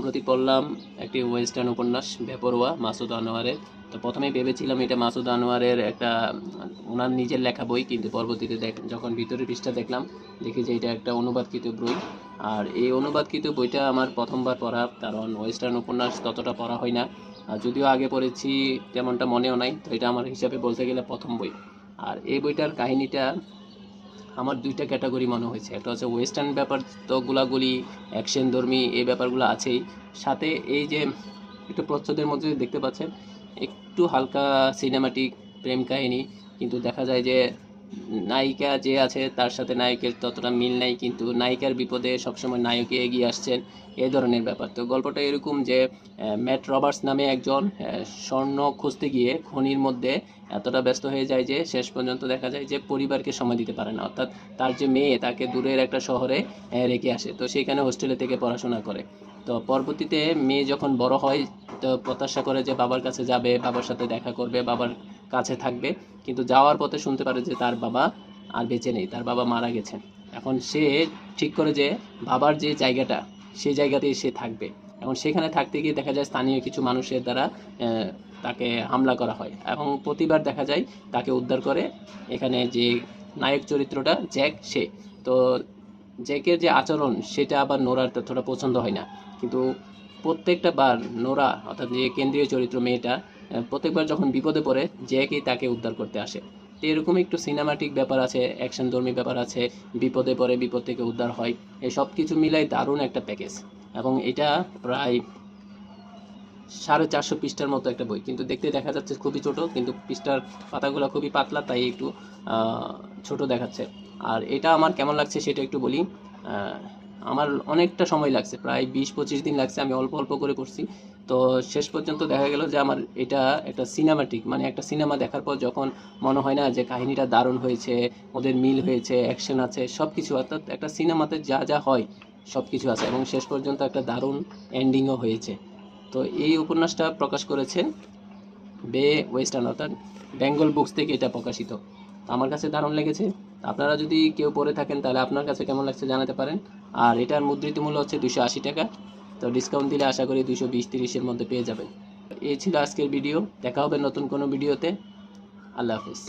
সম্প্রতি পড়লাম একটি ওয়েস্টার্ন উপন্যাস বেপরোয়া মাসুদ আনোয়ারের। তো প্রথমেই ভেবেছিলাম এটা মাসুদ আনোয়ারের একটা ওনার নিজের লেখা বই, কিন্তু পরবর্তীতে যখন ভিতরের পৃষ্ঠা দেখলাম দেখি যে এটা একটা অনুবাদকৃত বই। আর এই অনুবাদকৃত বইটা আমার প্রথমবার পড়া, কারণ ওয়েস্টার্ন উপন্যাস ততটা পড়া হয় না। যদিও আগে পড়েছি তেমনটা মনেও নাই, তো এটা আমার হিসাবে বলতে গেলে প্রথম বই। আর এই বইটার কাহিনীটা আমার দুইটা ক্যাটাগরি মনে হয়েছে। একটা হচ্ছে ওয়েস্টার্ন ব্যাপার, তো গুলাগুলি অ্যাকশন ধর্মী এই ব্যাপারগুলো আছেই, সাথে এই যে একটু প্রচ্ছদের মধ্যে দেখতে পাচ্ছেন একটু হালকা সিনেমাটিক প্রেম কাহিনী, কিন্তু দেখা যায় যে নায়িকা যে আছে তার সাথে নায়কের ততটা মিল নাই, কিন্তু নায়িকার বিপদে সবসময় নায়কে এগিয়ে আসছেন, এই ধরনের ব্যাপার। তো গল্পটা এরকম যে ম্যাট রবার্টস নামে একজন স্বর্ণ খুঁজতে গিয়ে খনির মধ্যে এতটা ব্যস্ত হয়ে যায় যে শেষ পর্যন্ত দেখা যায় যে পরিবারকে সময় দিতে পারে না, অর্থাৎ তার যে মেয়ে তাকে দূরের একটা শহরে রেখে আসে, তো সেখানে হোস্টেলে থেকে পড়াশোনা করে। তো পরবর্তীতে মেয়ে যখন বড় হয়, তো প্রত্যাশা করে যে বাবার কাছে যাবে, বাবার সাথে দেখা করবে, বাবার কাছে থাকবে, কিন্তু যাওয়ার পথে শুনতে পারে যে তার বাবা আর বেঁচে নেই, তার বাবা মারা গেছেন। এখন সে ঠিক করে যে বাবার যে জায়গাটা সেই জায়গাতেই সে থাকবে। এখন সেখানে থাকতে গিয়ে দেখা যায় স্থানীয় কিছু মানুষের দ্বারা তাকে হামলা করা হয়, এবং প্রতিবার দেখা যায় তাকে উদ্ধার করে এখানে যে নায়ক চরিত্রটা জ্যাক, সে তো জ্যাকের যে আচরণ সেটা আবার নোরার ততটা পছন্দ হয় না, কিন্তু প্রত্যেকটা বার নোরা অর্থাৎ যে কেন্দ্রীয় চরিত্র মেয়েটা প্রত্যেকবার যখন বিপদে পড়ে জ্যাকই তাকে উদ্ধার করতে আসে। তো এরকম একটু সিনেমাটিক ব্যাপার আছে, অ্যাকশন ধর্মী ব্যাপার আছে, বিপদে পড়ে বিপদ থেকে উদ্ধার হয়, এই সব কিছু মিলাই দারুণ একটা প্যাকেজ। এবং এটা প্রায় 450 পৃষ্ঠার মতো একটা বই, কিন্তু দেখতে দেখা যাচ্ছে খুবই ছোট, কিন্তু পৃষ্ঠার পাতাগুলো খুবই পাতলা, তাই একটু ছোট দেখাচ্ছে। আর এটা আমার কেমন লাগছে সেটা একটু বলি। আমার অনেকটা সময় লাগছে, প্রায় 20-25 দিন লাগছে, আমি অল্প অল্প করে পড়ছি। তো শেষ পর্যন্ত দেখা গেল যে আমার এটা একটা সিনেমাটিক, মানে একটা সিনেমা দেখার পর যখন মনে হয় না যে কাহিনীটা দারুণ হয়েছে, ওদের মিল হয়েছে, অ্যাকশন আছে, সব কিছু, অর্থাৎ একটা সিনেমাতে যা যা হয় সব কিছু আছে, এবং শেষ পর্যন্ত একটা দারুণ এন্ডিংও হয়েছে। তো এই উপন্যাসটা প্রকাশ করেছেন বে ওয়েস্টার্ন, অর্থাৎ বেঙ্গল বুকস থেকে এটা প্রকাশিত। আমার কাছে দারুণ লেগেছে। আপনারা যদি কেউ পড়ে থাকেন তাহলে আপনার কাছে কেমন লাগছে জানাতে পারেন। আর এটার মুদ্রিত মূল্য হচ্ছে 280 টাকা, তো ডিসকাউন্ট দিলে আশা করি 220-30-এর মধ্যে পেয়ে যাবেন। এই ছিল আজকের ভিডিও, দেখা হবে নতুন কোনো ভিডিওতে। আল্লাহ হাফিজ।